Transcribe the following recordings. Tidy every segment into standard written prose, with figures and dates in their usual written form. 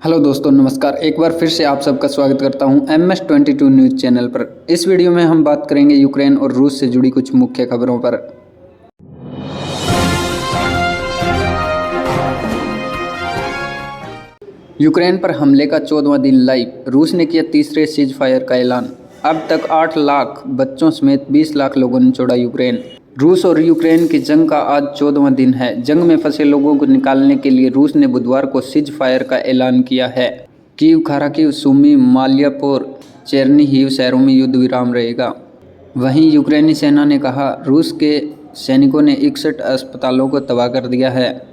Hello दोस्तों, नमस्कार। एक बार फिर से आप सबका स्वागत करता हूं MS22 न्यूज़ चैनल पर। इस वीडियो में हम बात करेंगे यूक्रेन और रूस से जुड़ी कुछ मुख्य खबरों पर। यूक्रेन पर हमले का 14वां दिन लाइव। रूस ने किया तीसरे सीज फायर का ऐलान। अब तक 8 लाख बच्चों समेत 20 लाख लोगों ने छोड़ा यूक्रेन। रूस और यूक्रेन की जंग का आज 14वां दिन है। जंग में फंसे लोगों को निकालने के लिए रूस ने बुधवार को सीज फायर का ऐलान किया है। कीव, खार्किव, सुमी, मारिउपोल, चेर्निहिव शहरों में युद्ध विराम रहेगा। वहीं यूक्रेनी सेना ने कहा रूस के सैनिकों ने 61 अस्पतालों को तबाह कर दिया है।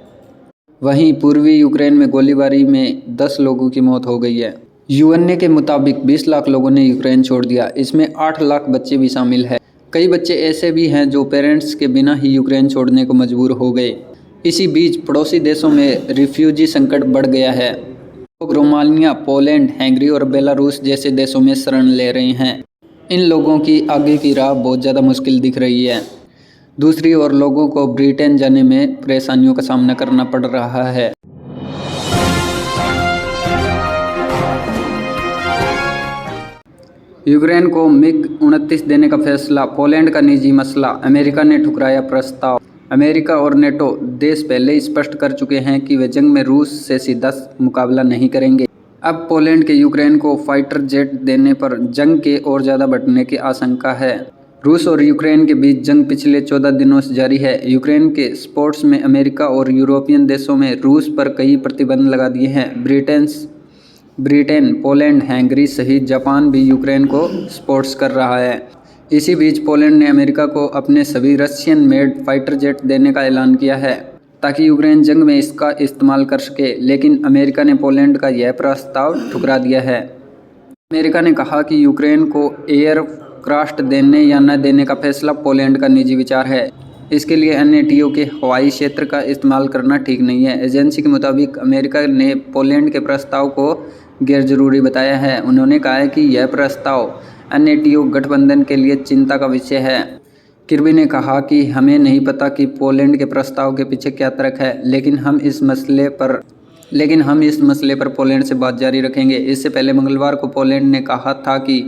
वहीं पूर्वी यूक्रेन में गोलीबारी में 10 लोगों की मौत हो गई है। यूएनए के मुताबिक 20 लाख लोगों ने यूक्रेन छोड़ दिया। इसमें 8 लाख बच्चे भी शामिल हैं। कई बच्चे ऐसे भी हैं जो पेरेंट्स के बिना ही यूक्रेन छोड़ने को मजबूर हो गए। इसी बीच पड़ोसी देशों में रिफ्यूजी संकट बढ़ गया है। लोग रोमानिया, पोलैंड, हंगरी और बेलारूस जैसे देशों में शरण ले रहे हैं। इन लोगों की आगे की राह बहुत ज़्यादा मुश्किल दिख रही है। दूसरी ओर लोगों को ब्रिटेन जाने में परेशानियों का सामना करना पड़ रहा है। यूक्रेन को MiG-29 देने का फैसला, पोलैंड का निजी मसला, अमेरिका ने ठुकराया प्रस्ताव। अमेरिका और नेटो देश पहले ही स्पष्ट कर चुके हैं कि वे जंग में रूस से सीधा मुकाबला नहीं करेंगे। अब पोलैंड के यूक्रेन को फाइटर जेट देने पर जंग के और ज़्यादा बढ़ने की आशंका है। रूस और यूक्रेन के बीच जंग पिछले 14 दिनों से जारी है। यूक्रेन के स्पोर्ट्स में अमेरिका और यूरोपियन देशों में रूस पर कई प्रतिबंध लगा दिए हैं। ब्रिटेन, पोलैंड, हंगरी सहित जापान भी यूक्रेन को सपोर्ट कर रहा है। इसी बीच पोलैंड ने अमेरिका को अपने सभी रशियन मेड फाइटर जेट देने का ऐलान किया है ताकि यूक्रेन जंग में इसका इस्तेमाल कर सके, लेकिन अमेरिका ने पोलैंड का यह प्रस्ताव ठुकरा दिया है। अमेरिका ने कहा कि यूक्रेन को एयरक्राफ्ट देने या न देने का फैसला पोलैंड का निजी विचार है। इसके लिए NATO के हवाई क्षेत्र का इस्तेमाल करना ठीक नहीं है। एजेंसी के मुताबिक अमेरिका ने पोलैंड के प्रस्ताव को गैर जरूरी बताया है। उन्होंने कहा है कि यह प्रस्ताव NATO गठबंधन के लिए चिंता का विषय है। किर्बी ने कहा कि हमें नहीं पता कि पोलैंड के प्रस्ताव के पीछे क्या तर्क है, लेकिन हम इस मसले पर पोलैंड से बात जारी रखेंगे। इससे पहले मंगलवार को पोलैंड ने कहा था कि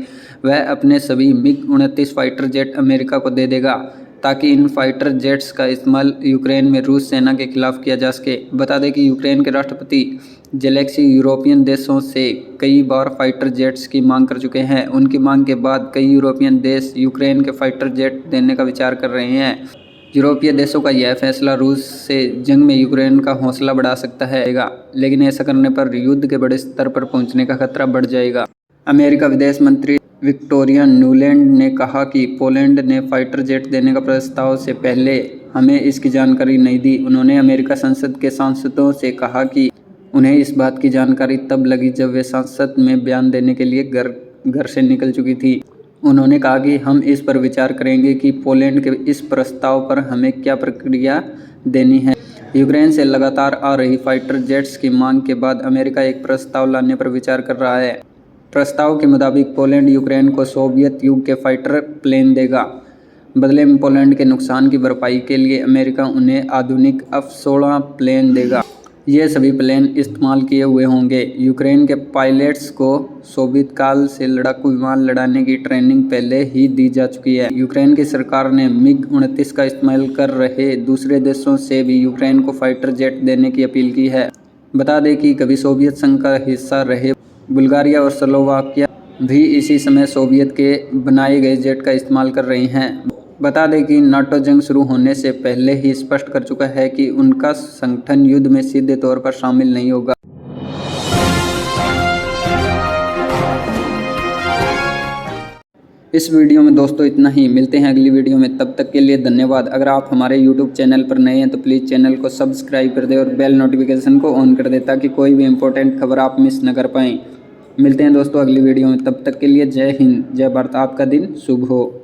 वह अपने सभी MiG-29 फाइटर जेट अमेरिका को दे देगा ताकि इन फाइटर जेट्स का इस्तेमाल यूक्रेन में रूस सेना के खिलाफ किया जा सके। बता दें कि यूक्रेन के राष्ट्रपति ज़ेलेंस्की यूरोपियन देशों से कई बार फाइटर जेट्स की मांग कर चुके हैं। उनकी मांग के बाद कई यूरोपियन देश यूक्रेन के फाइटर जेट देने का विचार कर रहे हैं। यूरोपीय देशों का यह फैसला रूस से जंग में यूक्रेन का हौसला बढ़ा सकता है, लेकिन ऐसा करने पर युद्ध के बड़े स्तर पर पहुंचने का खतरा बढ़ जाएगा। अमेरिका विदेश मंत्री विक्टोरिया नुलैंड ने कहा कि पोलैंड ने फाइटर जेट देने का प्रस्ताव से पहले हमें इसकी जानकारी नहीं दी। उन्होंने अमेरिका संसद के सांसदों से कहा कि उन्हें इस बात की जानकारी तब लगी जब वे संसद में बयान देने के लिए घर से निकल चुकी थी। उन्होंने कहा कि हम इस पर विचार करेंगे कि पोलैंड के इस प्रस्ताव पर हमें क्या प्रतिक्रिया देनी है। यूक्रेन से लगातार आ रही फाइटर जेट्स की मांग के बाद अमेरिका एक प्रस्ताव लाने पर विचार कर रहा है। प्रस्ताव के मुताबिक पोलैंड यूक्रेन को सोवियत युग के फाइटर प्लेन देगा। बदले में पोलैंड के नुकसान की भरपाई के लिए अमेरिका उन्हें आधुनिक F-16 प्लेन देगा। ये सभी प्लेन इस्तेमाल किए हुए होंगे। यूक्रेन के पायलट्स को सोवियत काल से लड़ाकू विमान लड़ाने की ट्रेनिंग पहले ही दी जा चुकी है। यूक्रेन की सरकार ने MiG-29 का इस्तेमाल कर रहे दूसरे देशों से भी यूक्रेन को फाइटर जेट देने की अपील की है। बता दें कि कभी सोवियत संघ का हिस्सा रहे बुल्गारिया और स्लोवाकिया भी इसी समय सोवियत के बनाए गए जेट का इस्तेमाल कर रहे हैं। बता दें कि नाटो जंग शुरू होने से पहले ही स्पष्ट कर चुका है कि उनका संगठन युद्ध में सीधे तौर पर शामिल नहीं होगा। इस वीडियो में दोस्तों इतना ही। मिलते हैं अगली वीडियो में, तब तक के लिए धन्यवाद। अगर आप हमारे YouTube चैनल पर नए हैं तो प्लीज़ चैनल को सब्सक्राइब कर दें और बेल नोटिफिकेशन को ऑन कर दें ताकि कोई भी इम्पोर्टेंट खबर आप मिस न कर पाएँ। मिलते हैं दोस्तों अगली वीडियो में, तब तक के लिए जय हिंद, जय भारत। आपका दिन शुभ हो।